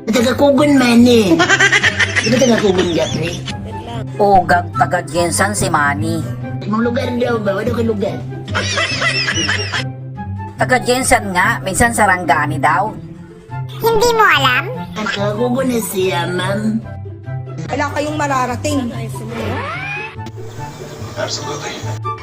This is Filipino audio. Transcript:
Taga-kugon man eh. Ito taga-kugon ka, pre? Ugag taga Jensan si Manny. Ibang lugar daw ba? Ano ka lugar? Taga Jensan nga, minsan Sarangani daw. Hindi mo alam? Taga-kugon na siya, ma'am. Wala kayong mararating. Absolutely.